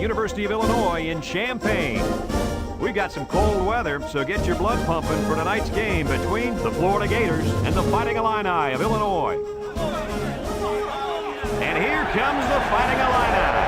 University of Illinois in Champaign. We got some cold weather, so get your blood pumping for tonight's game between the Florida Gators and the Fighting Illini of Illinois. And here comes the Fighting Illini.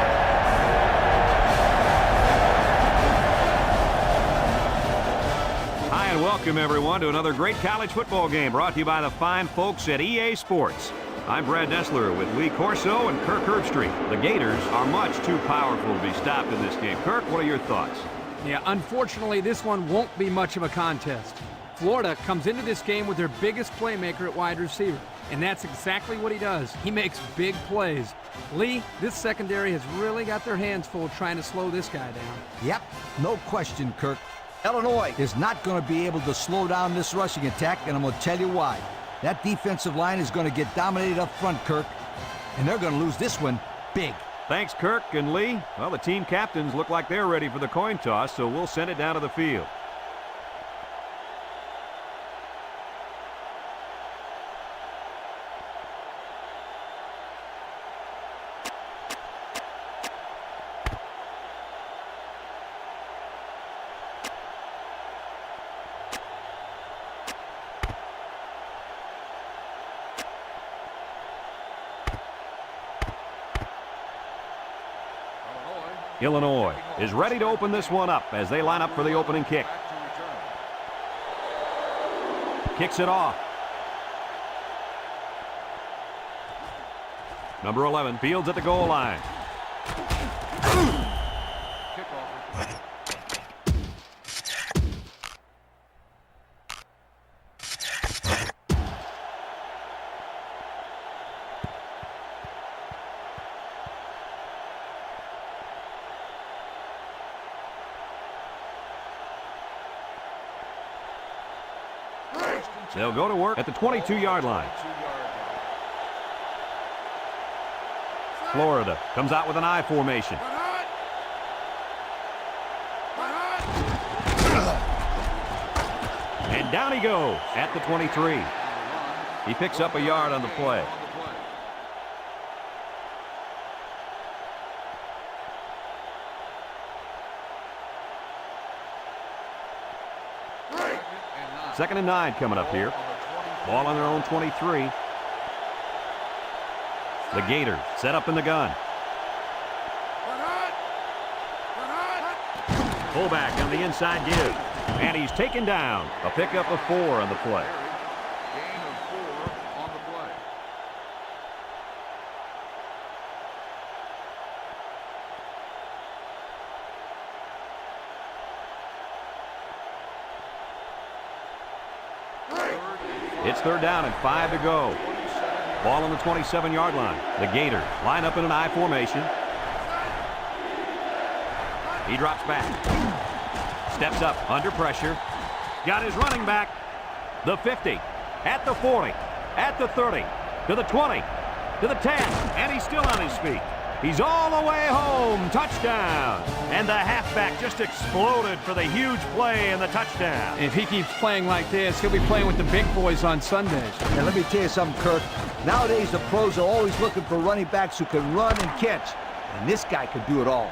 Hi and welcome everyone to another great college football game brought to you by the fine folks at EA Sports. I'm Brad Nessler with Lee Corso and Kirk Herbstreit. The Gators are much too powerful to be stopped in this game. Kirk, what are your thoughts? Yeah, unfortunately, this one won't be much of a contest. Florida comes into this game with their biggest playmaker at wide receiver, and that's exactly what he does. He makes big plays. Lee, this secondary has really got their hands full trying to slow this guy down. Yep, no question, Kirk. Illinois is not going to be able to slow down this rushing attack, and I'm going to tell you why. That defensive line is going to get dominated up front, Kirk, and they're going to lose this one big. Thanks, Kirk and Lee. Well, the team captains look like they're ready for the coin toss, so we'll send it down to the field. Illinois is ready to open this one up as they line up for the opening kick. Kicks it off. Number 11 fields at the goal line. They'll go to work at the 22-yard line. Florida comes out with an I formation. And down he goes at the 23. He picks up a yard on the play. Second and 9 coming up here. Ball on their own 23. The Gators set up in the gun. Fullback on the inside give. And he's taken down. A pickup of 4 on the play. Gain of 4 on the play. It's third down and 5 to go. Ball on the 27-yard line. The Gators line up in an I formation. He drops back. Steps up under pressure. Got his running back. The 50. At the 40. At the 30. To the 20. To the 10. And he's still on his feet. He's all the way home. Touchdown. And the halfback just exploded for the huge play and the touchdown. If he keeps playing like this, he'll be playing with the big boys on Sundays. And let me tell you something, Kirk. Nowadays, the pros are always looking for running backs who can run and catch. And this guy can do it all.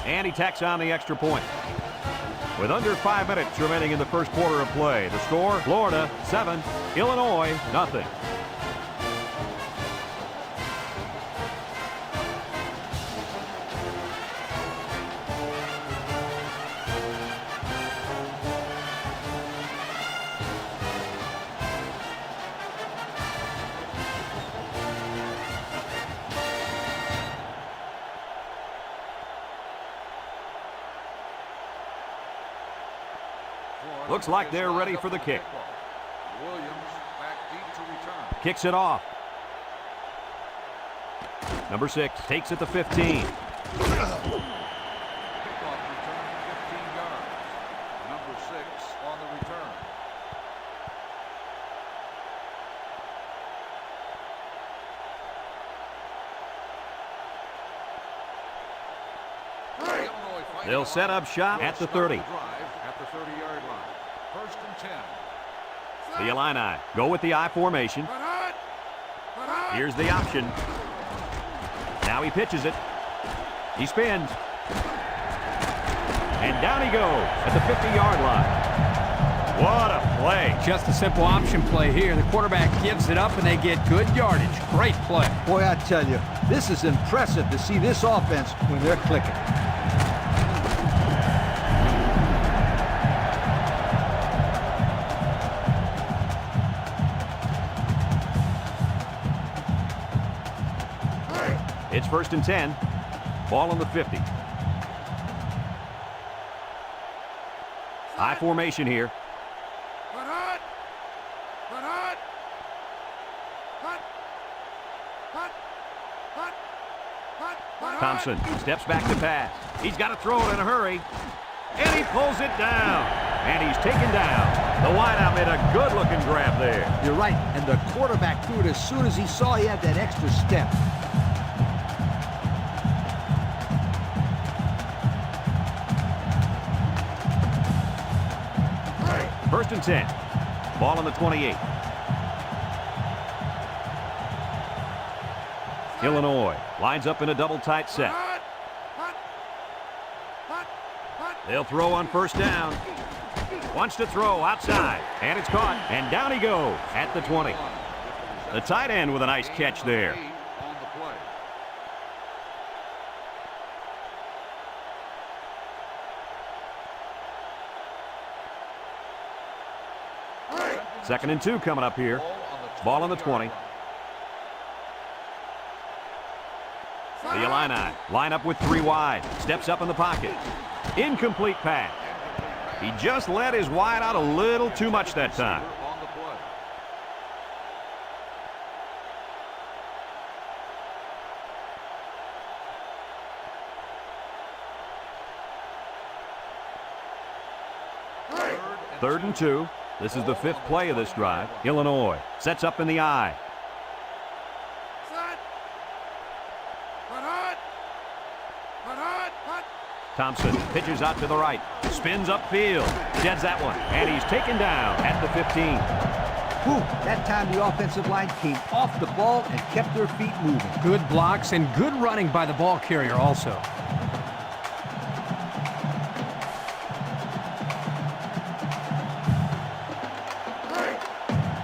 And he tacks on the extra point. With under 5 minutes remaining in the first quarter of play, the score, Florida 7, Illinois nothing. Looks like they're ready for the kick. Williams back deep to return. Kicks it off. Number 6 takes it to 15. 6 on the return. They'll set up shop at the 30. At the 30-yard line. 1st and 10. The Illini go with the I formation. Here's the option. Now he pitches it. He spins. And down he goes at the 50-yard line. What a play. Just a simple option play here. The quarterback gives it up and they get good yardage. Great play. Boy, I tell you, this is impressive to see this offense when they're clicking. It's 1st and 10. Ball on the 50. High formation here. Thompson steps back to pass. He's got to throw it in a hurry. And he pulls it down. And he's taken down. The wideout made a good-looking grab there. You're right, and the quarterback threw it as soon as he saw he had that extra step. First and 10. Ball on the 28. Illinois lines up in a double tight set. They'll throw on 1st down. Wants to throw outside, and it's caught, and down he goes at the 20. The tight end with a nice catch there. On the play. 2nd and 2 coming up here. Ball on the 20. The Illini line up with 3 wide. Steps up in the pocket. Incomplete pass. He just let his wide out a little too much that time. On the play. Third and 2. This is the 5th play of this drive. Illinois sets up in the I. Thompson pitches out to the right. Spins upfield. Sheds that one. And he's taken down at the 15. Whew, that time the offensive line came off the ball and kept their feet moving. Good blocks and good running by the ball carrier also.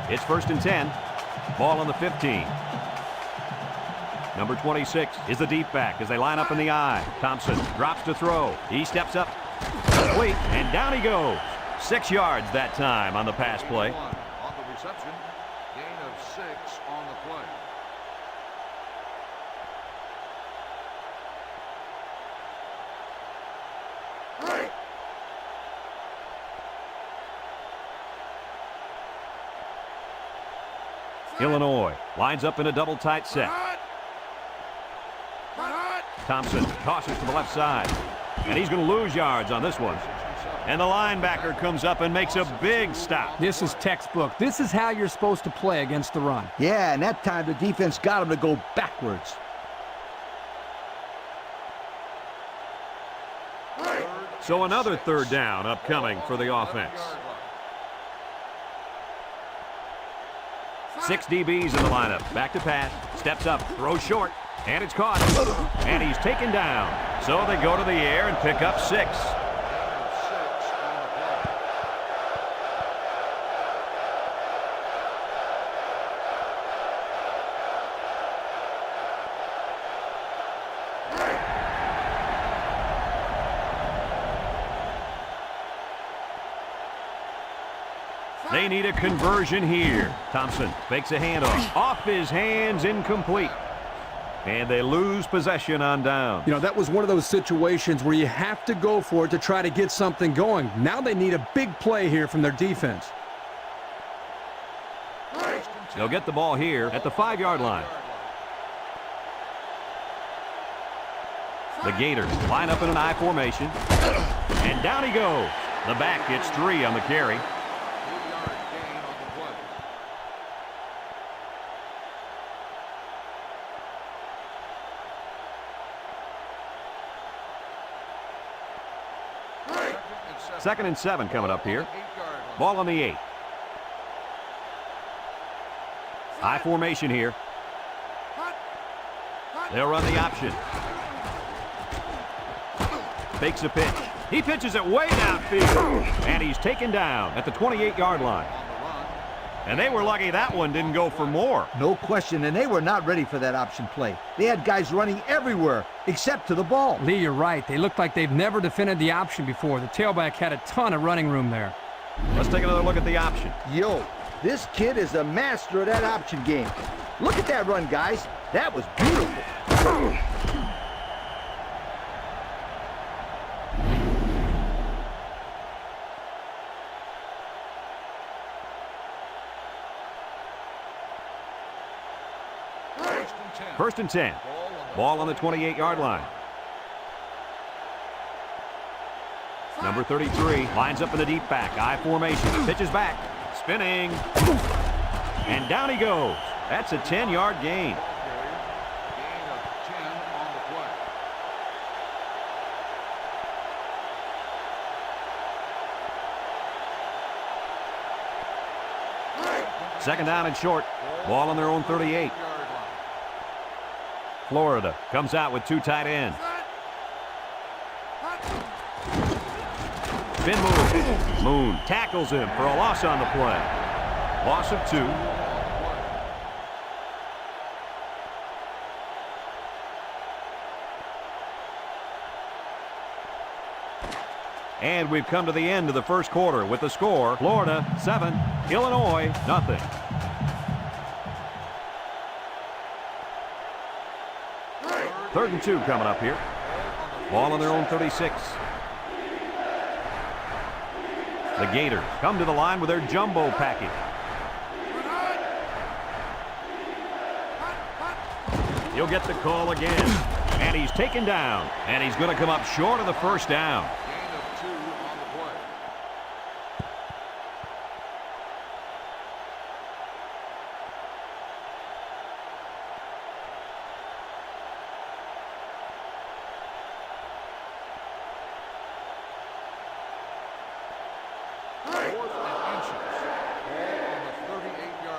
It's 1st and 10. Ball on the 15. Number 26 is the deep back as they line up in the I. Thompson drops to throw. He steps up. Complete, and down he goes. 6 yards that time on the pass play. On the reception, gain of 6 on the play. Illinois lines up in a double tight set. Thompson tosses to the left side. And he's going to lose yards on this one. And the linebacker comes up and makes a big stop. This is textbook. This is how you're supposed to play against the run. Yeah, and that time the defense got him to go backwards. So another 3rd down upcoming for the offense. 6 DBs in the lineup. Back to pass. Steps up. Throws short. And it's caught. And he's taken down. So they go to the air and pick up 6. They need a conversion here. Thompson fakes a handoff. Off his hands, incomplete. And they lose possession on down. You know, that was one of those situations where you have to go for it to try to get something going. Now they need a big play here from their defense. They'll get the ball here at the 5-yard line. The Gators line up in an I formation. And down he goes. The back gets 3 on the carry. 3-yard gain on the play. Second and 7 coming up here. 8-yard line. Ball on the 8. High formation here. They'll run the option. Fakes a pitch. He pitches it way downfield. And he's taken down at the 28-yard line. And they were lucky that one didn't go for more. No question, and they were not ready for that option play. They had guys running everywhere except to the ball. Lee, you're right. They look like they've never defended the option before. The tailback had a ton of running room there. Let's take another look at the option. Yo, this kid is a master of that option game. Look at that run, guys. That was beautiful. First and 10. First and 10. Ball on the 28-yard line. Number 33 lines up in the deep back. I formation. Pitches back. Spinning. And down he goes. That's a 10-yard gain. Gain of 10 on the play. Second down and short. Ball on their own 38. 8-yard line. Florida comes out with 2 tight ends. Spin move. Moon tackles him for a loss on the play. Loss of 2. And we've come to the end of the first quarter with the score, Florida 7, Illinois nothing. Third and 2 coming up here. Ball on their own 36. The Gators come to the line with their jumbo package. He'll get the call again. And he's taken down. And he's going to come up short of the first down. Gain of 2 on the play.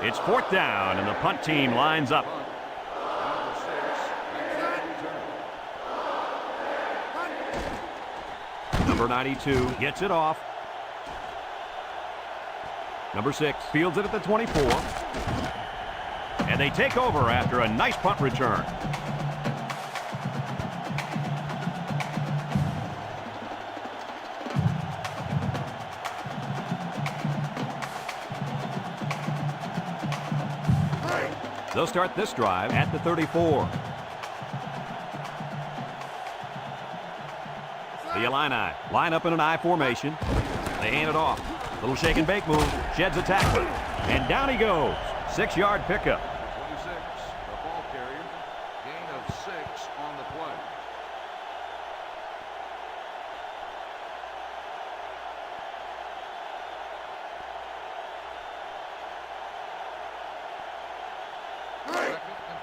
It's fourth down, and the punt team lines up. Number 92 gets it off. Number 6 fields it at the 24. And they take over after a nice punt return. They'll start this drive at the 34. The Illini line up in an I formation. They hand it off. Little shake and bake move. Sheds a tackler. And down he goes. 6-yard pickup. 26, the ball carrier. Gain of 6 on the play.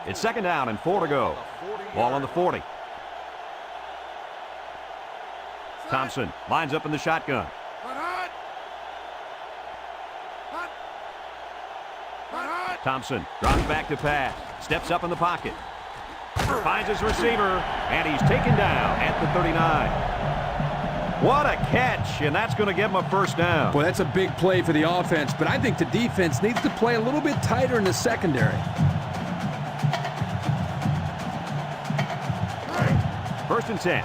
It's second down and 4 to go. Ball on the 40. Thompson lines up in the shotgun. Thompson drops back to pass. Steps up in the pocket. Finds his receiver. And he's taken down at the 39. What a catch. And that's going to give him a first down. Boy, that's a big play for the offense. But I think the defense needs to play a little bit tighter in the secondary. First and 10.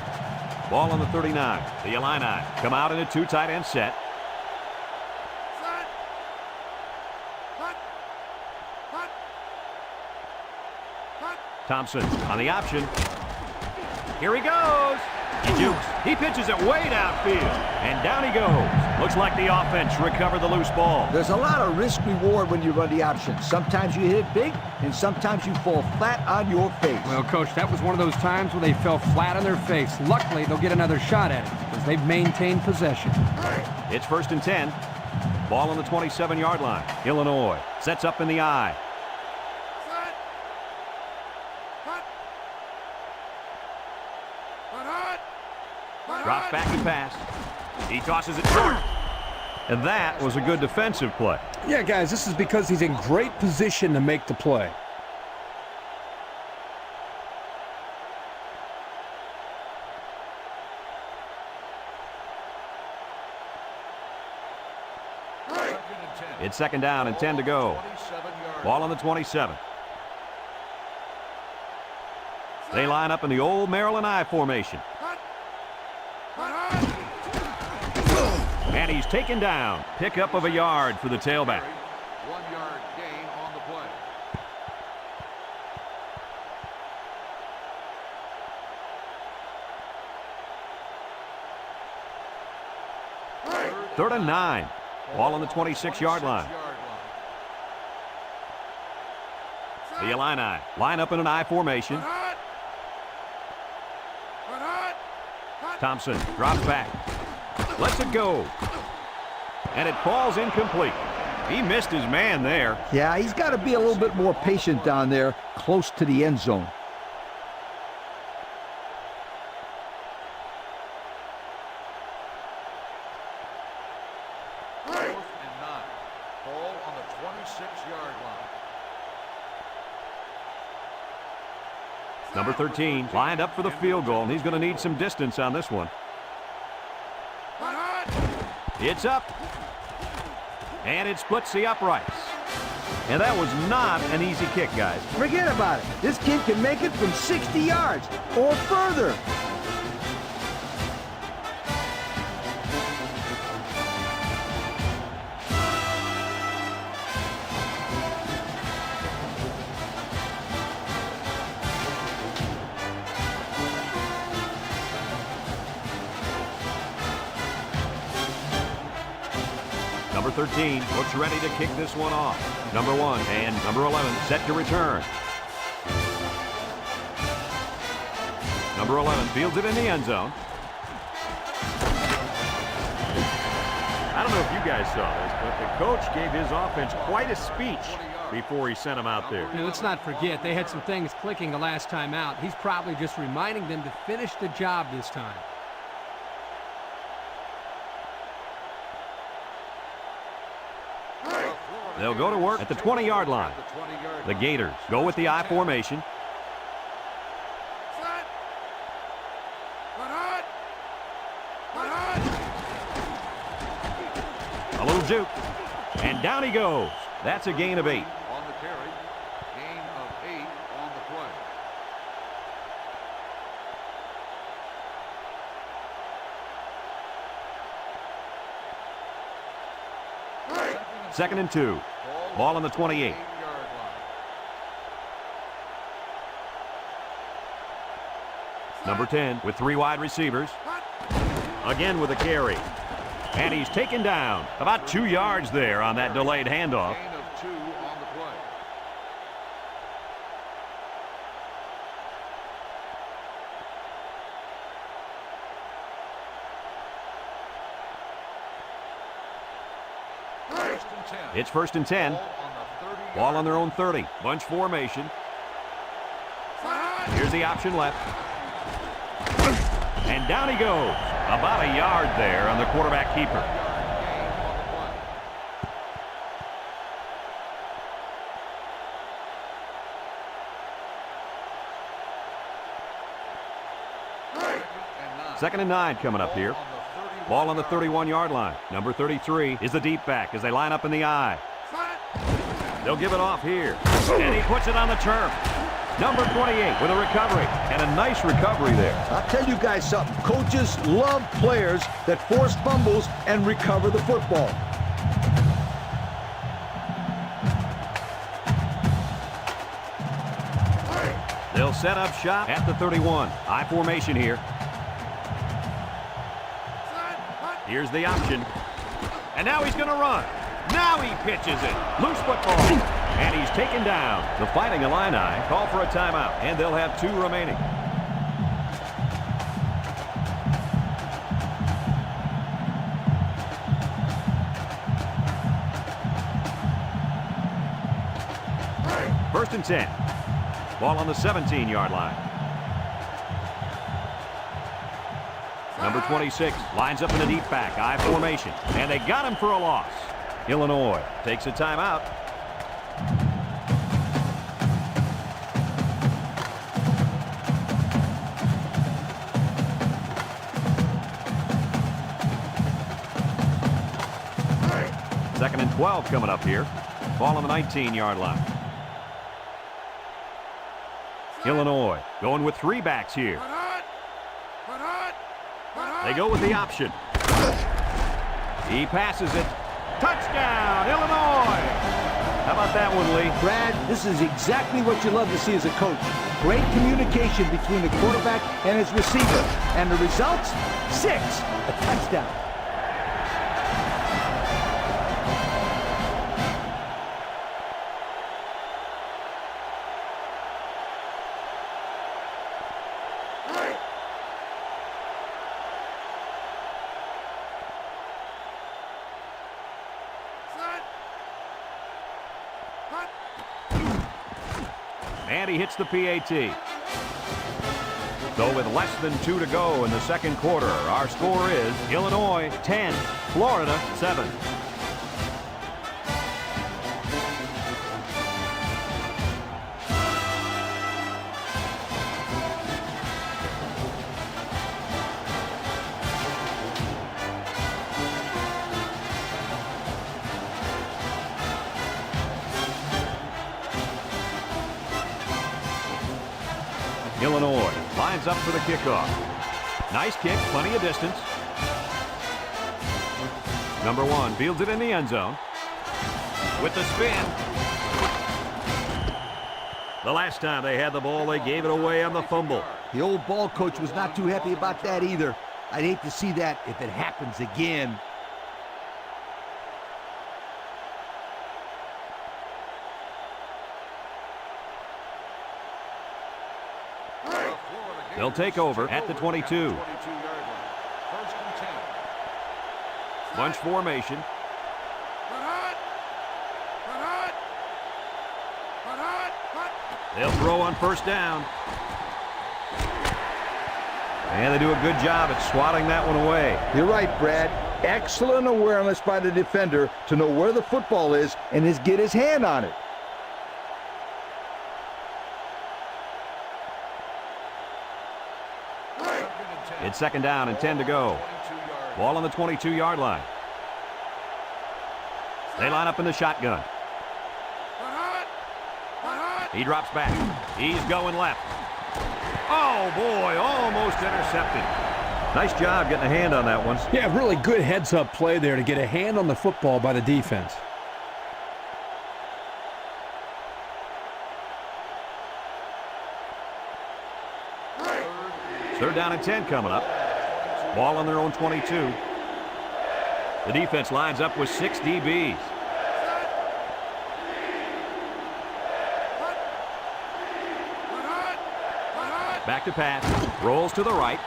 Ball on the 39. The Illini come out in a 2 tight end set. Thompson on the option. Here he goes. He jukes. He pitches it way downfield. And down he goes. Looks like the offense recovered the loose ball. There's a lot of risk-reward when you run the option. Sometimes you hit big, and sometimes you fall flat on your face. Well, Coach, that was one of those times where they fell flat on their face. Luckily, they'll get another shot at it because they've maintained possession. It's 1st and 10. Ball on the 27-yard line. Illinois sets up in the I. Set. Cut. Drops back to pass. He tosses it short. And that was a good defensive play. Yeah, guys, this is because he's in great position to make the play. It's 2nd down and 10 to go. Ball on the 27. They line up in the old Maryland I formation. And he's taken down. Pickup of a yard for the tailback. 1-yard gain on the play. 3rd and 9. Ball on the 26-yard line. The Illini line up in an I formation. Thompson drops back. Lets it go. And it falls incomplete. He missed his man there. Yeah, he's got to be a little bit more patient down there, close to the end zone. Ball on the 26-yard line. Number 13 lined up for the field goal, and he's going to need some distance on this one. It's up. And it splits the uprights. And that was not an easy kick, guys. Forget about it. This kid can make it from 60 yards or further. Number 13 looks ready to kick this one off. Number 1 and number 11 set to return. Number 11 fields it in the end zone. I don't know if you guys saw this, but the coach gave his offense quite a speech before he sent them out there. Now, let's not forget, they had some things clicking the last time out. He's probably just reminding them to finish the job this time. They'll go to work at the 20-yard line. The Gators go with the I formation. A little juke. And down he goes. That's a gain of 8. On the carry, gain of 8 on the play. 2nd and 2. Ball on the 28. Number 10 with 3 wide receivers. Again with a carry. And he's taken down. About 2 yards there on that delayed handoff. Gain of 2 on the play. It's 1st and 10. Ball on their own 30. Bunch formation. Here's the option left. And down he goes. About a yard there on the quarterback keeper. Second and 9 coming up here. Ball on the 31-yard line. Number 33 is the deep back as they line up in the I. They'll give it off here. And he puts it on the turf. Number 28 with a recovery. And a nice recovery there. I'll tell you guys something. Coaches love players that force fumbles and recover the football. They'll set up shop at the 31. I formation here. Here's the option. And now he's going to run. Now he pitches it. Loose football. And he's taken down. The Fighting Illini call for a timeout, and they'll have 2 remaining. First and 10. Ball on the 17-yard line. Number 26 lines up in a deep back, I formation, and they got him for a loss. Illinois takes a timeout. Second and 12 coming up here. Ball on the 19-yard line. Illinois going with 3 backs here. They go with the option. He passes it. Touchdown, Illinois! How about that one, Lee? Brad, this is exactly what you love to see as a coach. Great communication between the quarterback and his receiver. And the results? 6, a touchdown. And he hits the PAT. So with less than 2 to go in the second quarter, our score is Illinois 10, Florida 7. Illinois lines up for the kickoff. Nice kick, plenty of distance. Number 1 fields it in the end zone. With the spin. The last time they had the ball, they gave it away on the fumble. The old ball coach was not too happy about that either. I'd hate to see that if it happens again. They'll take over at the 22. Bunch formation. They'll throw on first down. And they do a good job at swatting that one away. You're right, Brad. Excellent awareness by the defender to know where the football is and get his hand on it. It's second down and 10 to go. Ball on the 22-yard line. They line up in the shotgun. He drops back. He's going left. Oh, boy, almost intercepted. Nice job getting a hand on that one. Yeah, really good heads-up play there to get a hand on the football by the defense. Third down and 10 coming up. Ball on their own 22. The defense lines up with 6 DBs. Back to pass. Rolls to the right.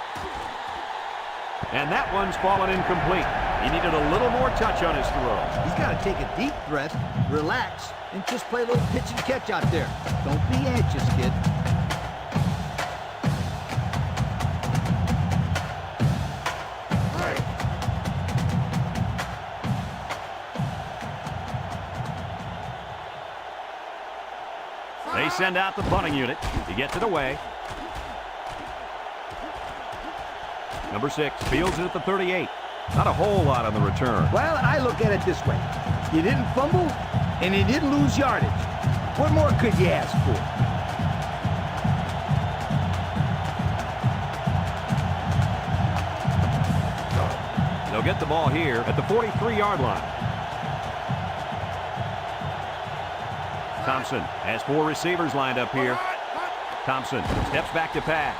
And that one's fallen incomplete. He needed a little more touch on his throw. He's got to take a deep breath, relax, and just play a little pitch and catch out there. Don't be anxious, kid. They send out the punting unit. He gets it away. Number 6 fields it at the 38. Not a whole lot on the return. Well, I look at it this way. You didn't fumble, and you didn't lose yardage. What more could you ask for? They'll get the ball here at the 43-yard line. Thompson has 4 receivers lined up here. Thompson steps back to pass.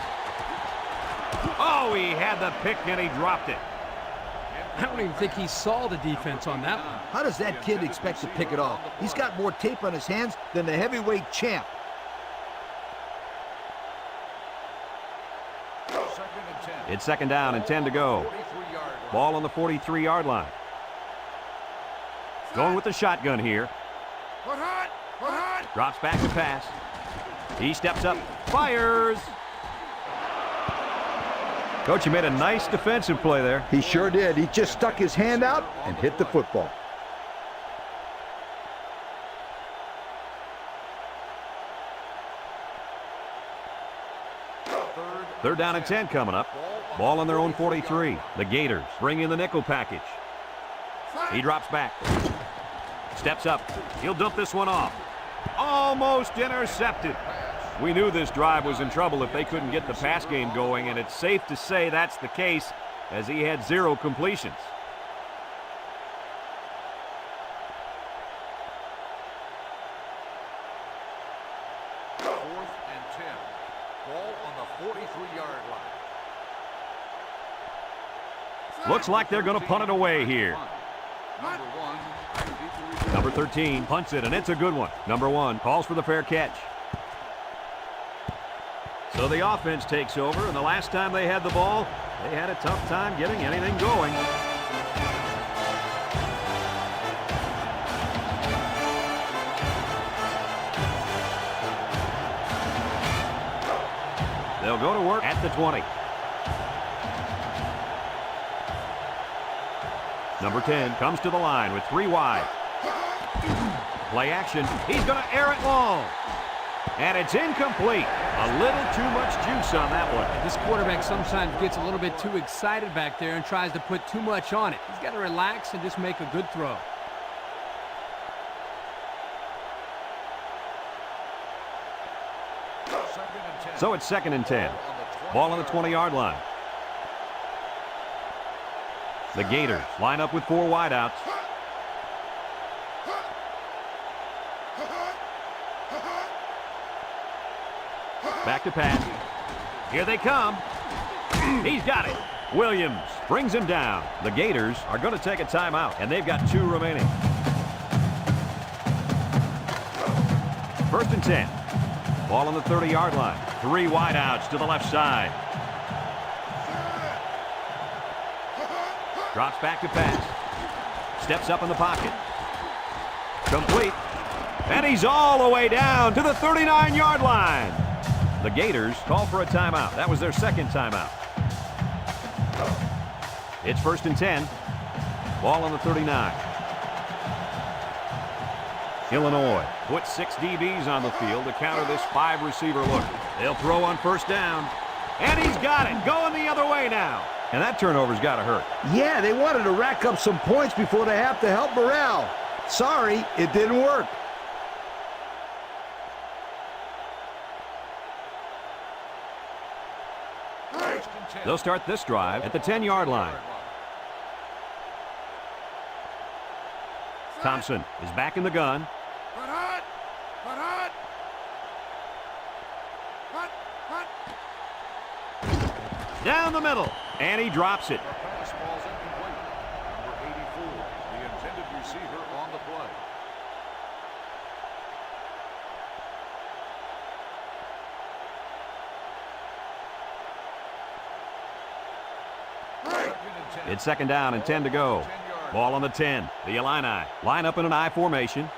Oh, he had the pick and he dropped it. I don't even think he saw the defense on that one. How does that kid expect to pick it off? He's got more tape on his hands than the heavyweight champ. It's second down and 10 to go. Ball on the 43-yard line. Going with the shotgun here. Drops back to pass. He steps up, fires. Coach, you made a nice defensive play there. He sure did. He just stuck his hand out and hit the football. Third down and 10 coming up. Ball on their own 43. The Gators bring in the nickel package. He drops back. Steps up. He'll dump this one off. Almost intercepted. We knew this drive was in trouble if they couldn't get the pass game going, and it's safe to say that's the case as he had 0 completions. Fourth and 10. Ball on the 43-yard line. Looks like they're going to punt it away here. Number 13 punts it, and it's a good one. Number 1 calls for the fair catch. So the offense takes over, and the last time they had the ball, they had a tough time getting anything going. They'll go to work at the 20. Number 10 comes to the line with 3 wide. Play action. He's going to air it long. And it's incomplete. A little too much juice on that one. This quarterback sometimes gets a little bit too excited back there and tries to put too much on it. He's got to relax and just make a good throw. So it's 2nd and 10. Ball on the 20-yard line. The Gators line up with 4 wideouts. Back to pass. Here they come. He's got it. Williams brings him down. The Gators are going to take a timeout, and they've got 2 remaining. 1st and 10. Ball on the 30-yard line. 3 wideouts to the left side. Drops back to pass. Steps up in the pocket. Complete. And he's all the way down to the 39-yard line. The Gators call for a timeout. That was their 2nd timeout. It's 1st and 10. Ball on the 39. Illinois put 6 DBs on the field to counter this 5-receiver look. They'll throw on 1st down. And he's got it. Going the other way now. And that turnover's got to hurt. Yeah, they wanted to rack up some points before they have to help morale. Sorry, it didn't work. They'll start this drive at the 10-yard line. Thompson is back in the gun. Down the middle, and he drops it. Pass ball's incomplete. Number 84, the intended receiver on the play. It's 2nd down and 10 to go. Ball on the 10. The Illini line up in an I formation.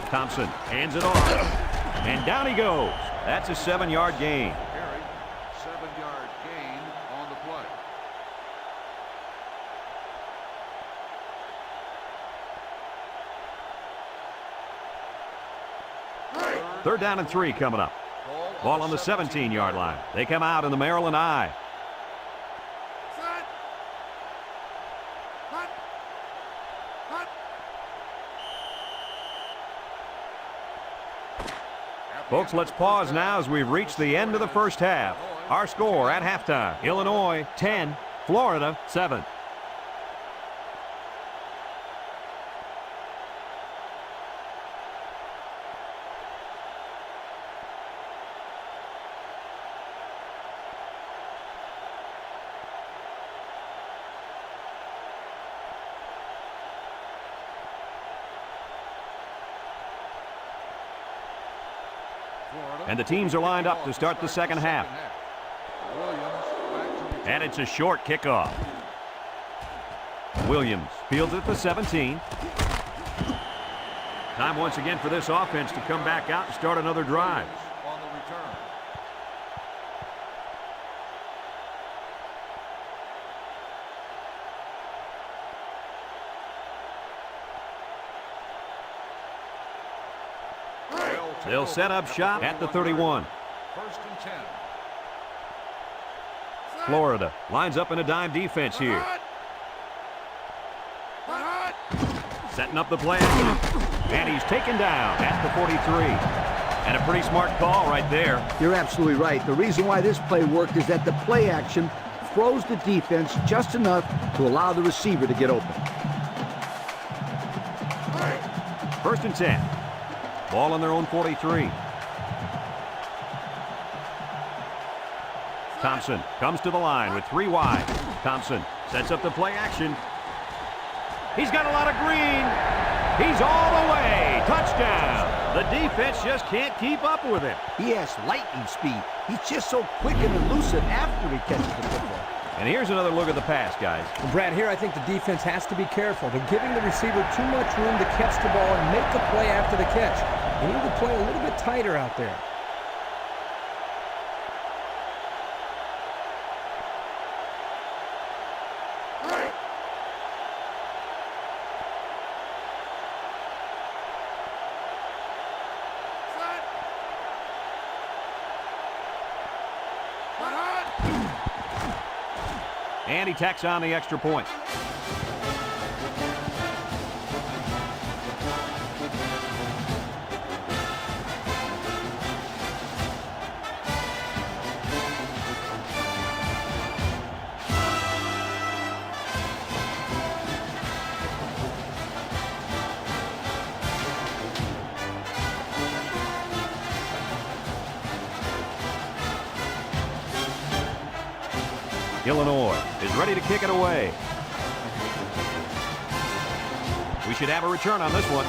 Thompson hands it off. And down he goes. That's a 7-yard gain. Carry, 7-yard gain on the play. 3rd down and 3 coming up. Ball on the 17-yard line. They come out in the Maryland I. Folks, let's pause now as we've reached the end of the first half. Our score at halftime, Illinois 10, Florida 7. And the teams are lined up to start the 2nd half. And it's a short kickoff. Williams fields it at the 17. Time once again for this offense to come back out and start another drive. On the return. They'll set up shop at the 31. First and 10. Florida lines up in a dime defense here. Setting up the play action. And he's taken down at the 43. And a pretty smart call right there. You're absolutely right. The reason why this play worked is that the play action froze the defense just enough to allow the receiver to get open. First and 10. Ball on their own 43. Thompson comes to the line with 3 wide. Thompson sets up the play action. He's got a lot of green. He's all the way. Touchdown. The defense just can't keep up with him. He has lightning speed. He's just so quick and elusive after he catches the football. And here's another look at the pass, guys. Well, Brad, here I think the defense has to be careful. They're giving the receiver too much room to catch the ball and make the play after the catch. They need to play a little bit tighter out there. And he tacks on the extra point. Illinois is ready to kick it away. We should have a return on this one.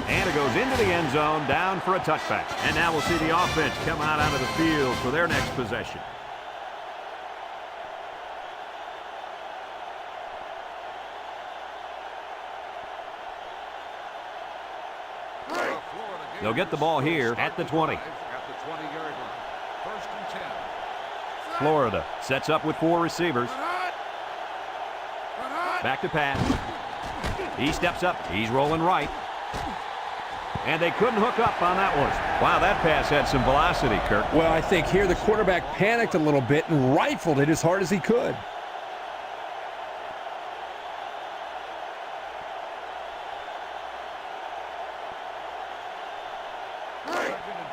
And it goes into the end zone, down for a touchback. And now we'll see the offense come out onto the field for their next possession. They'll get the ball here at the 20. At the 20-yard line. First and 10. Florida sets up with 4 receivers. Back to pass. He steps up. He's rolling right. And they couldn't hook up on that one. Wow, that pass had some velocity, Kirk. Well, I think here the quarterback panicked a little bit and rifled it as hard as he could.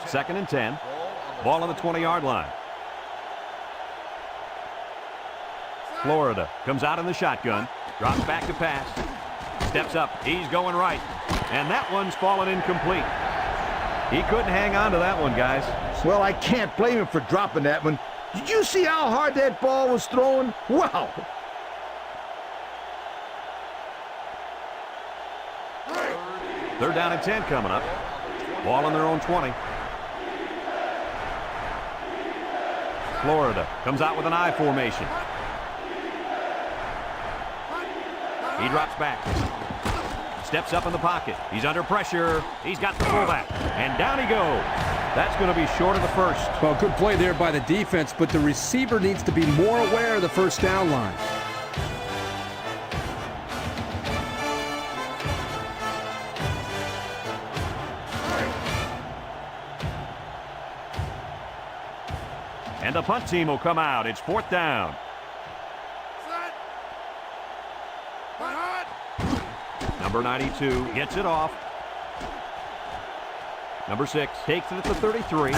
Second and 10. Ball on the 20-yard line. Florida comes out in the shotgun. Drops back to pass. Steps up. He's going right. And that one's fallen incomplete. He couldn't hang on to that one, guys. Well, I can't blame him for dropping that one. Did you see how hard that ball was thrown? Wow. Third down and 10 coming up. Ball on their own 20. Florida comes out with an I formation. He drops back. Steps up in the pocket. He's under pressure. He's got the fullback. And down he goes. That's going to be short of the first. Well, good play there by the defense, but the receiver needs to be more aware of the first down line. And the punt team will come out. It's 4th down. Number 92 gets it off. Number 6 takes it at the 33.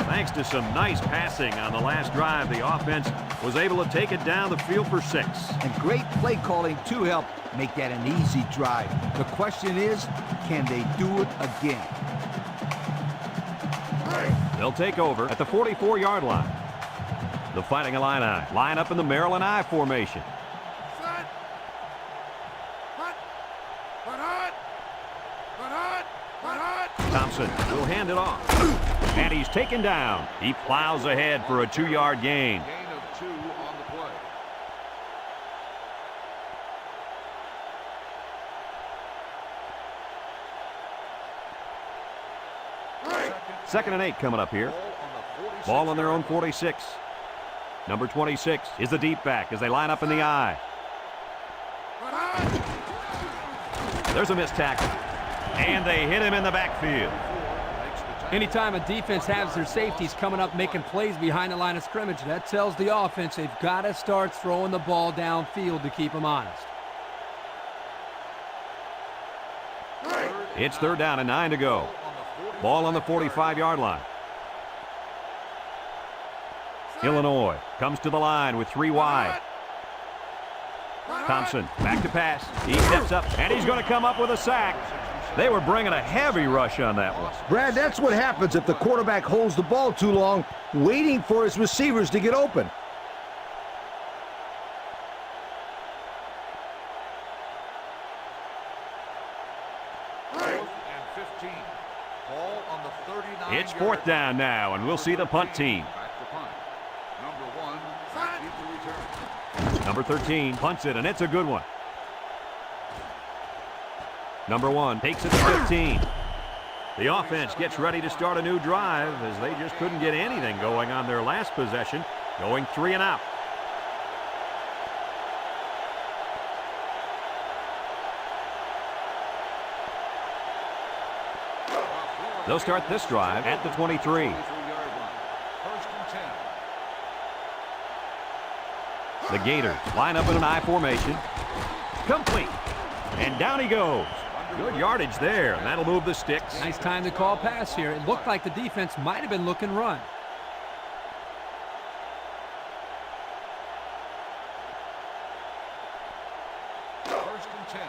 Thanks to some nice passing on the last drive, the offense was able to take it down the field for 6. And great play calling to help make that an easy drive. The question is, can they do it again? They'll take over at the 44-yard line. The Fighting Illini line up in the Maryland I formation. Thompson will hand it off. And he's taken down. He plows ahead for a 2-yard gain. Gain of 2 on the play. 2nd and 8 coming up here. Ball on their own 46. Number 26 is the deep back as they line up in the I. There's a missed tackle. And they hit him in the backfield. Anytime a defense has their safeties coming up making plays behind the line of scrimmage, that tells the offense they've got to start throwing the ball downfield to keep them honest. It's 3rd down and 9 to go. Ball on the 45-yard line. Illinois comes to the line with 3 wide. Thompson back to pass. He steps up, and he's going to come up with a sack. They were bringing a heavy rush on that one. Brad, that's what happens if the quarterback holds the ball too long, waiting for his receivers to get open. It's 4th down now, and we'll see the punt team. Number 13 punts it, and it's a good one. Number 1 takes it to 15. The offense gets ready to start a new drive as they just couldn't get anything going on their last possession, going 3 and out. They'll start this drive at the 23. The Gators line up in an I formation. Complete. And down he goes. Good yardage there, and that'll move the sticks. Nice time to call pass here. It looked like the defense might have been looking run.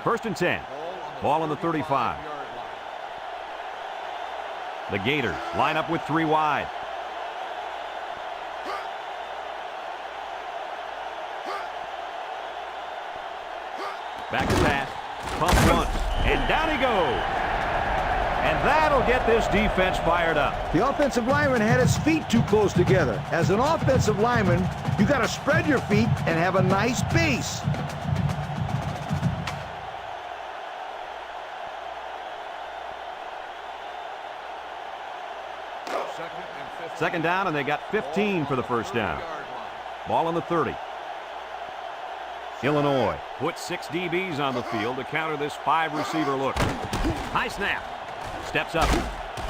First and 10. Ball on the 35. The Gators line up with 3 wide. Back to pass. Pump once. And down he goes. And that'll get this defense fired up. The offensive lineman had his feet too close together. As an offensive lineman, you got to spread your feet and have a nice base. Second down, and they got 15 for the first down. Ball on the 30. Illinois puts 6 DBs on the field to counter this 5-receiver look. High snap. Steps up.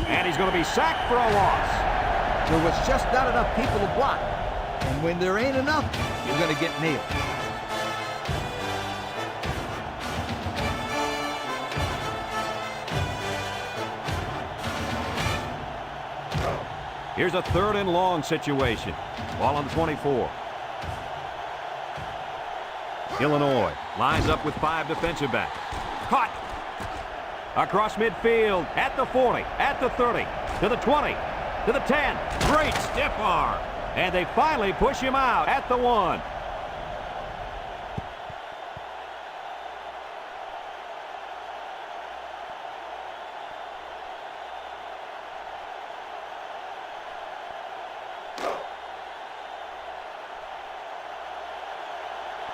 And he's going to be sacked for a loss. There was just not enough people to block. And when there ain't enough, you're going to get nailed. Here's a 3rd and long situation. Ball on the 24. Illinois lines up with 5 defensive backs. Caught. Across midfield, at the 40, at the 30, to the 20, to the 10. Great stiff arm. And they finally push him out at the 1.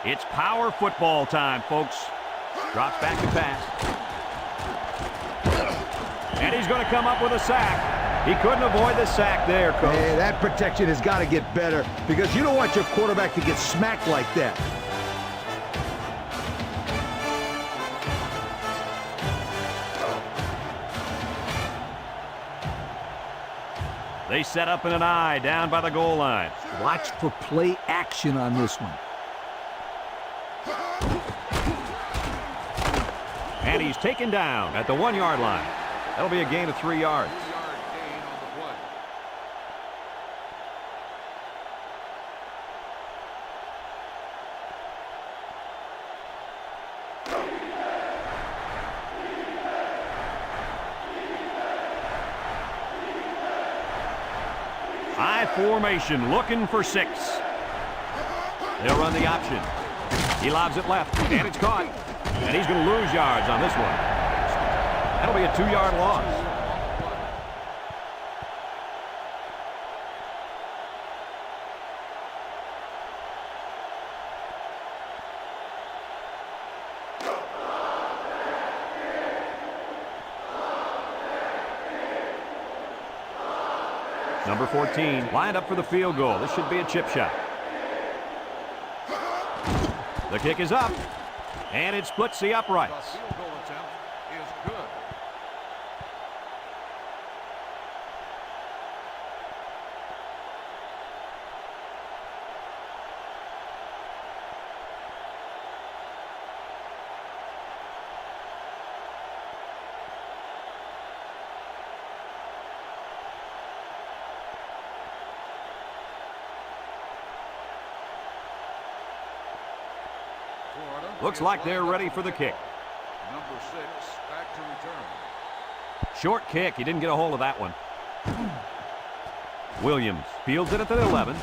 It's power football time, folks. Drops back to pass. And he's going to come up with a sack. He couldn't avoid the sack there, Coach. Hey, that protection has got to get better because you don't want your quarterback to get smacked like that. They set up in an I down by the goal line. Watch for play action on this one. And he's taken down at the 1-yard line. That'll be a gain of 3 yards. I formation looking for 6. They'll run the option. He lobs it left, and it's caught. And he's going to lose yards on this one. That'll be a 2-yard loss. Number 14 lined up for the field goal. This should be a chip shot. The kick is up, and it splits the uprights. The field goal attempt is good. Looks like they're ready for the kick. Number 6 back to return. Short kick. He didn't get a hold of that one. Williams fields it at the 11.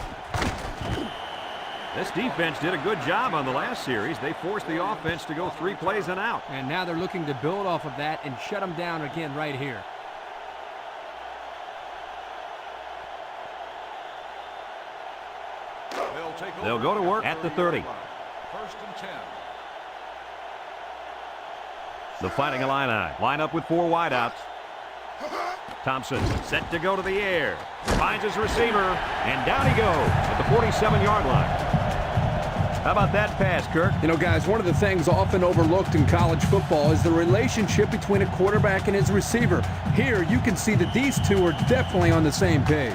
This defense did a good job on the last series. They forced the offense to go 3 plays and out. And now they're looking to build off of that and shut them down again right here. They'll go to work at the 30. First and 10. The Fighting Illini line up with 4 wideouts. Thompson set to go to the air. Finds his receiver, and down he goes at the 47-yard line. How about that pass, Kirk? You know, guys, one of the things often overlooked in college football is the relationship between a quarterback and his receiver. Here, you can see that these two are definitely on the same page.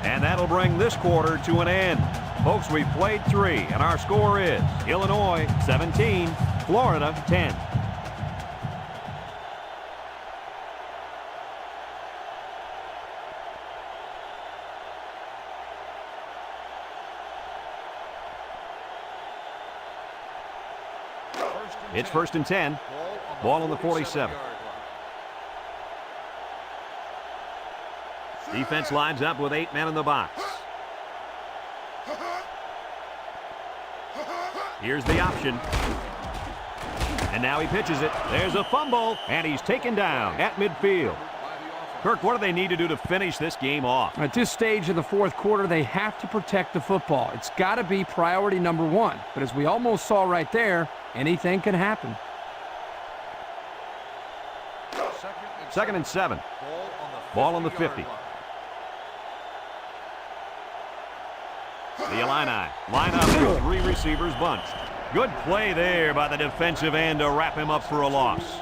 And that'll bring this quarter to an end. Folks, we've played 3, and our score is Illinois 17, Florida 10. It's first and 10. Ball on the 47. Defense lines up with 8 men in the box. Here's the option. And now he pitches it. There's a fumble, and he's taken down at midfield. Kirk, what do they need to do to finish this game off? At this stage of the fourth quarter, they have to protect the football. It's got to be priority number 1. But as we almost saw right there, anything can happen. Second and 7. Ball on the 50. The Illini line up with 3 receivers bunched. Good play there by the defensive end to wrap him up for a loss.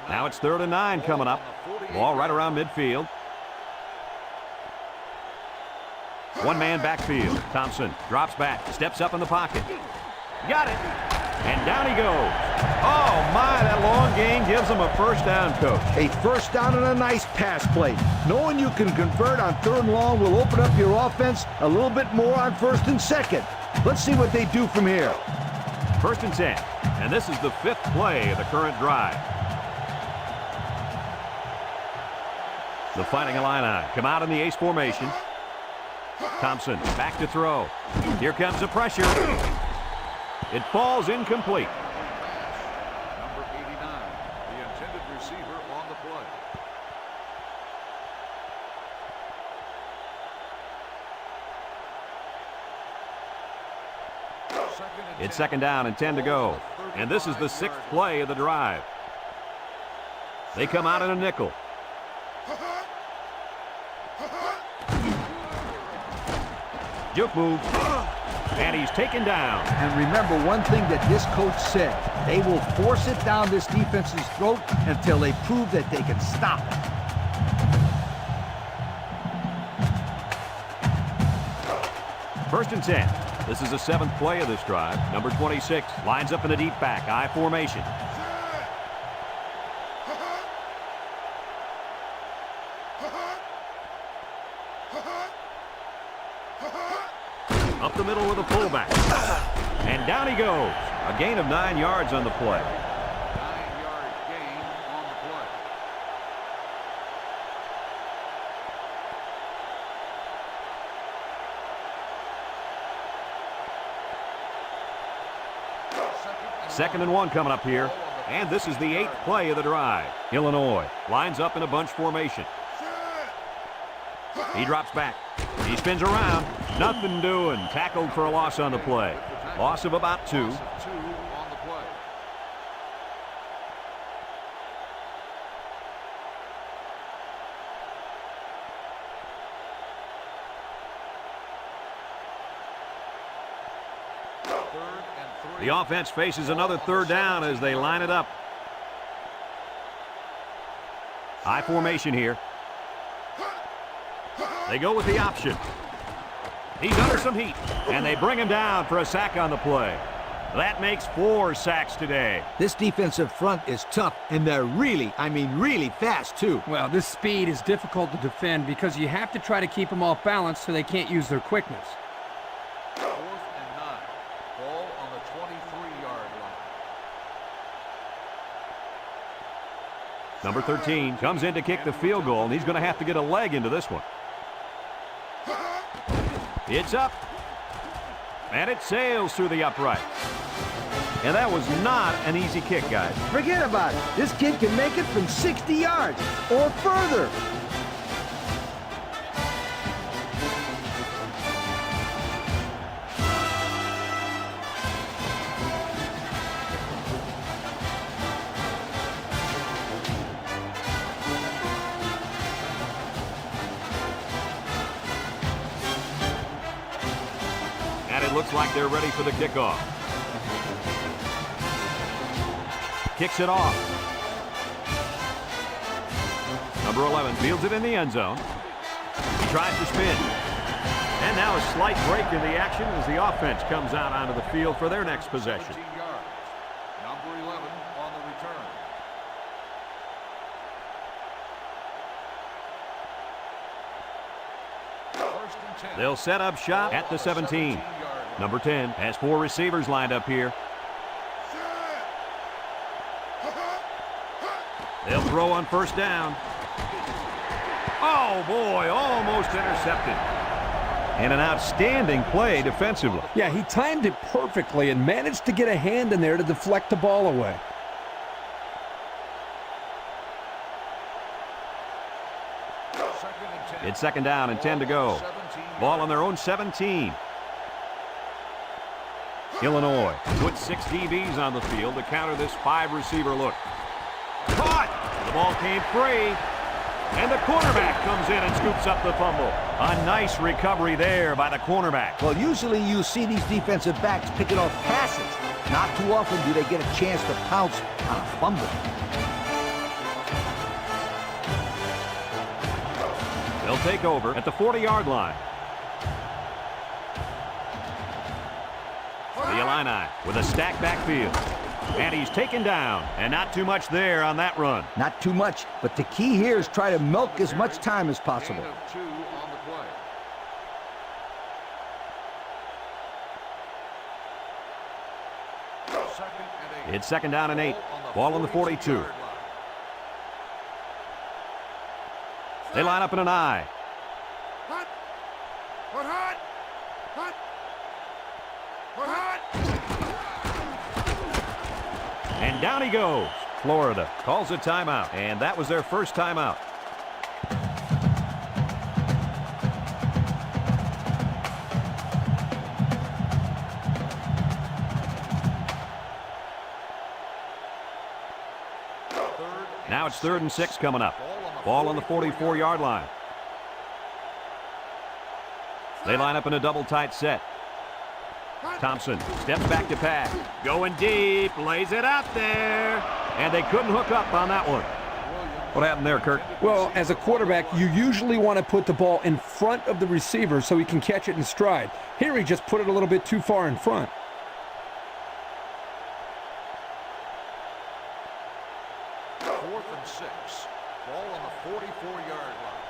Now it's 3rd and 9 coming up. Ball right around midfield. 1-man backfield. Thompson drops back, steps up in the pocket. Got it. And down he goes. Oh, my, that long gain gives him a first down, Coach. A first down and a nice pass play. Knowing you can convert on 3rd and long will open up your offense a little bit more on 1st and 2nd. Let's see what they do from here. First and 10. And this is the 5th play of the current drive. The Fighting Illini come out in the ace formation. Thompson back to throw. Here comes the pressure. It falls incomplete. Number 89, the intended receiver on the play. It's 2nd down and 10 to go. And this is the 6th play of the drive. They come out in a nickel. Juke move. And he's taken down. And remember one thing that this coach said. They will force it down this defense's throat until they prove that they can stop it. First and 10. This is the 7th play of this drive. Number 26 lines up in a deep back, I formation. Up the middle with a fullback. And down he goes. A gain of 9 yards on the play. 9-yard gain on the play. Second and 1 coming up here. And this is the 8th play of the drive. Illinois lines up in a bunch formation. He drops back. He spins around. Nothing doing. Tackled for a loss on the play. Loss of about 2. Loss of 2 on the play. Third and 3. The offense faces another third down as they line it up. High formation here. They go with the option. He's under some heat, and they bring him down for a sack on the play. That makes 4 sacks today. This defensive front is tough, and they're really, I mean really fast, too. Well, this speed is difficult to defend because you have to try to keep them off balance so they can't use their quickness. 4th and 9. Ball on the 23-yard line. Number 13 comes in to kick the field goal, and he's going to have to get a leg into this one. It's up, and it sails through the upright. And that was not an easy kick, guys. Forget about it. This kid can make it from 60 yards or further. And it looks like they're ready for the kickoff. Kicks it off. Number 11 fields it in the end zone. He tries to spin. And now a slight break in the action as the offense comes out onto the field for their next possession. 17 yards. Number 11 on the return. First and 10. They'll set up shop at the 17. Number 10 has 4 receivers lined up here. They'll throw on first down. Oh, boy, almost intercepted. And an outstanding play defensively. Yeah, he timed it perfectly and managed to get a hand in there to deflect the ball away. It's second down and 10 to go. Ball on their own 17. Illinois puts 6 DBs on the field to counter this 5-receiver look. Caught! The ball came free. And the cornerback comes in and scoops up the fumble. A nice recovery there by the cornerback. Well, usually you see these defensive backs picking off passes. Not too often do they get a chance to pounce on a fumble. They'll take over at the 40-yard line. The Illini with a stacked backfield. And he's taken down, and not too much there on that run. Not too much, but the key here is try to milk as much time as possible. Gain of 2 on the play. Second and 8. It's second down and 8. Ball on the 42. They line up in an I. Hot! Hot! Hot! Hot! Hot! And down he goes. Florida calls a timeout, and that was their first timeout. Now it's 3rd and 6 coming up. Ball on the 44-yard line. They line up in a double tight set. Thompson steps back to pass. Going deep, lays it out there. And they couldn't hook up on that one. What happened there, Kirk? Well, as a quarterback, you usually want to put the ball in front of the receiver so he can catch it in stride. Here he just put it a little bit too far in front. Fourth and 6. Ball on the 44-yard line.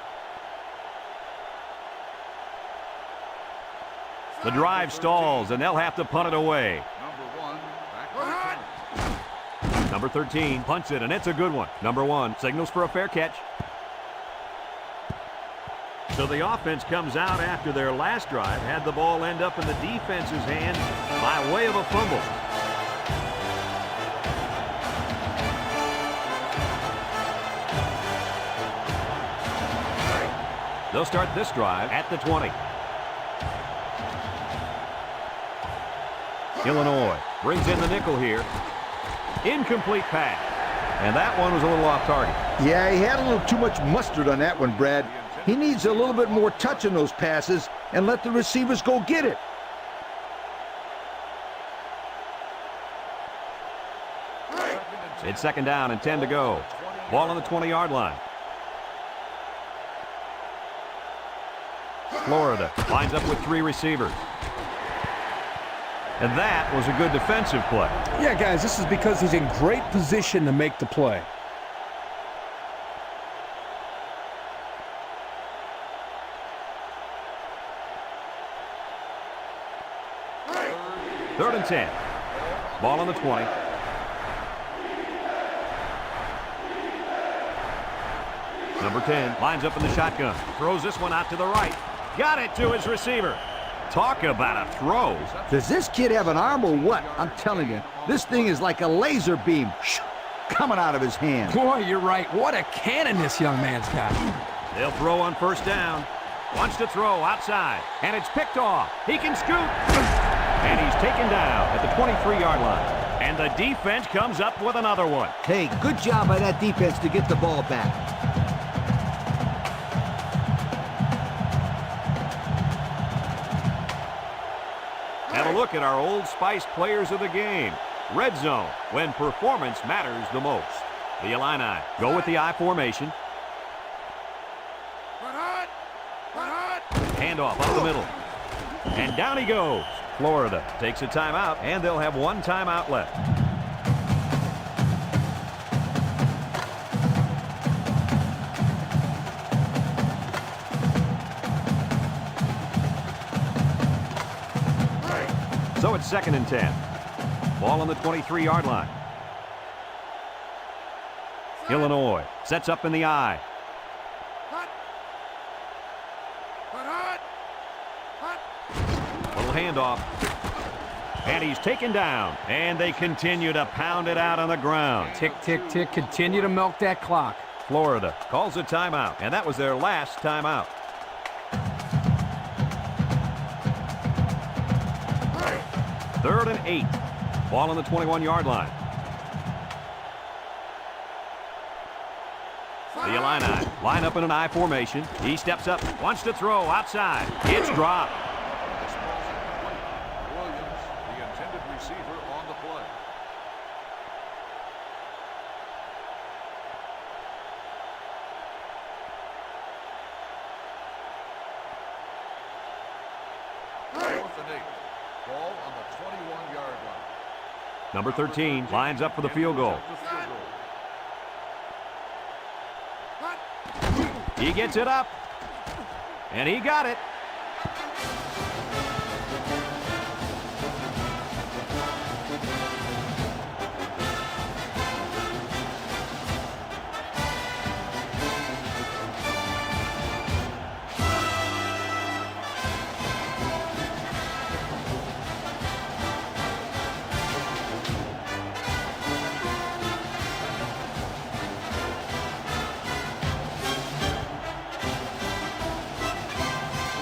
The drive stalls, and they'll have to punt it away. Number 1 back to return. Number 13 punts it, and it's a good one. Number 1 signals for a fair catch. So the offense comes out after their last drive, had the ball end up in the defense's hands by way of a fumble. They'll start this drive at the 20. Illinois brings in the nickel here. Incomplete pass. And that one was a little off target. Yeah, he had a little too much mustard on that one, Brad. He needs a little bit more touch in those passes and let the receivers go get it. It's second down and 10 to go. Ball on the 20-yard line. Florida lines up with 3 receivers. And that was a good defensive play. Yeah, guys, this is because he's in great position to make the play. Third and 10. Ball on the 20. Number 10 lines up in the shotgun. Throws this one out to the right. Got it to his receiver. Talk about a throw. Does this kid have an arm or what? I'm telling you, this thing is like a laser beam coming out of his hand. Boy, you're right. What a cannon this young man's got. They'll throw on first down. Wants to throw outside. And it's picked off. He can scoot. And he's taken down at the 23-yard line. And the defense comes up with another one. Hey, good job by that defense to get the ball back. Have a look at our Old Spice players of the game. Red zone, when performance matters the most. The Illini go with the I formation. Handoff up the middle. And down he goes. Florida takes a timeout, and they'll have 1 timeout left. So it's second and 10. Ball on the 23-yard line. Illinois sets up in the I. Little handoff. And he's taken down. And they continue to pound it out on the ground. Tick, tick, tick. Continue to milk that clock. Florida calls a timeout. And that was their last timeout. Third and 8. Ball on the 21-yard line. The Illini line up in an I formation. He steps up, wants to throw outside. It's dropped. Williams, the intended receiver on the play. Fourth and 8. Ball on the 21-yard line. Number 13 lines up for the field goal. He gets it up. And he got it.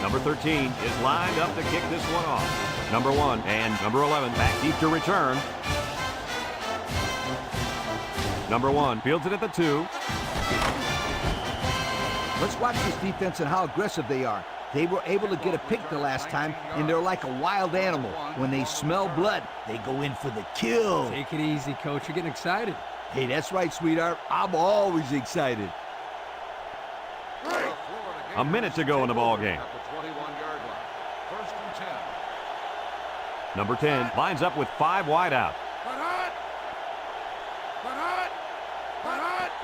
Number 13 is lined up to kick this one off. Number 1 and number 11 back deep to return. Number 1 fields it at the 2. Let's watch this defense and how aggressive they are. They were able to get a pick the last time, and they're like a wild animal. When they smell blood, they go in for the kill. Take it easy, Coach. You're getting excited. Hey, that's right, sweetheart. I'm always excited. A minute to go in the ball game. At the 21-yard line. First and 10. Number 10 lines up with 5 wide out.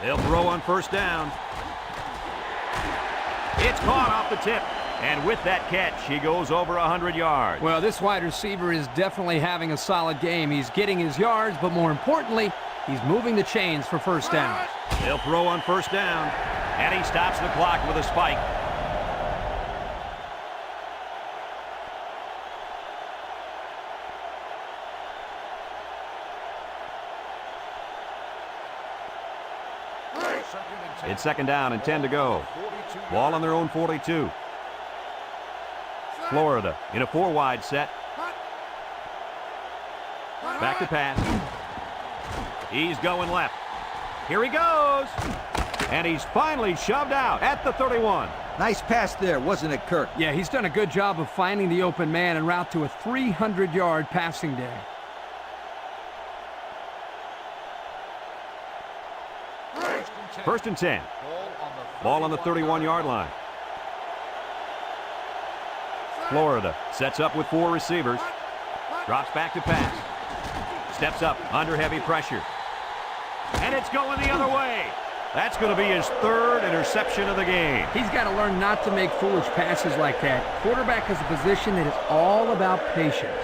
They'll throw on first down. It's caught off the tip. And with that catch, he goes over 100 yards. Well, this wide receiver is definitely having a solid game. He's getting his yards, but more importantly, he's moving the chains for first downs. They'll throw on first down. And he stops the clock with a spike. It's second down and 10 to go. Ball on their own 42. Florida in a 4-wide set. Back to pass. He's going left. Here he goes. And he's finally shoved out at the 31. Nice pass there, wasn't it, Kirk? Yeah, he's done a good job of finding the open man en route to a 300-yard passing day. First and 10. Ball on the 31-yard line. Florida sets up with 4 receivers. Drops back to pass. Steps up under heavy pressure. And it's going the other way. That's going to be his 3rd interception of the game. He's got to learn not to make foolish passes like that. Quarterback is a position that is all about patience.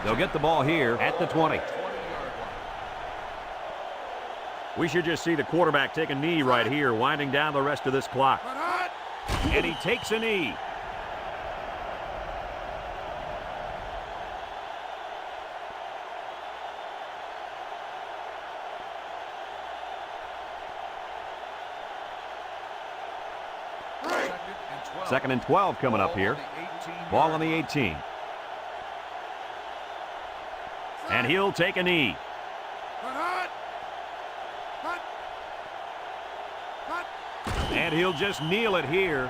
They'll get the ball here at the 20. We should just see the quarterback take a knee right here, winding down the rest of this clock. And he takes a knee. Second and 12 coming up here. Ball on the 18. And he'll take a knee. And he'll just kneel it here.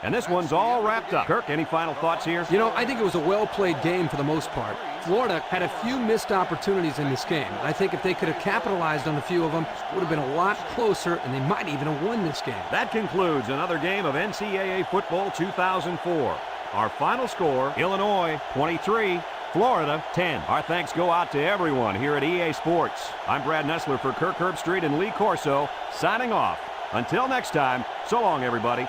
And this one's all wrapped up. Kirk, any final thoughts here? You know, I think it was a well-played game for the most part. Florida had a few missed opportunities in this game. I think if they could have capitalized on a few of them, it would have been a lot closer, and they might even have won this game. That concludes another game of NCAA Football 2004. Our final score, Illinois 23, Florida 10. Our thanks go out to everyone here at EA Sports. I'm Brad Nessler for Kirk Herbstreit and Lee Corso, signing off. Until next time, so long, everybody.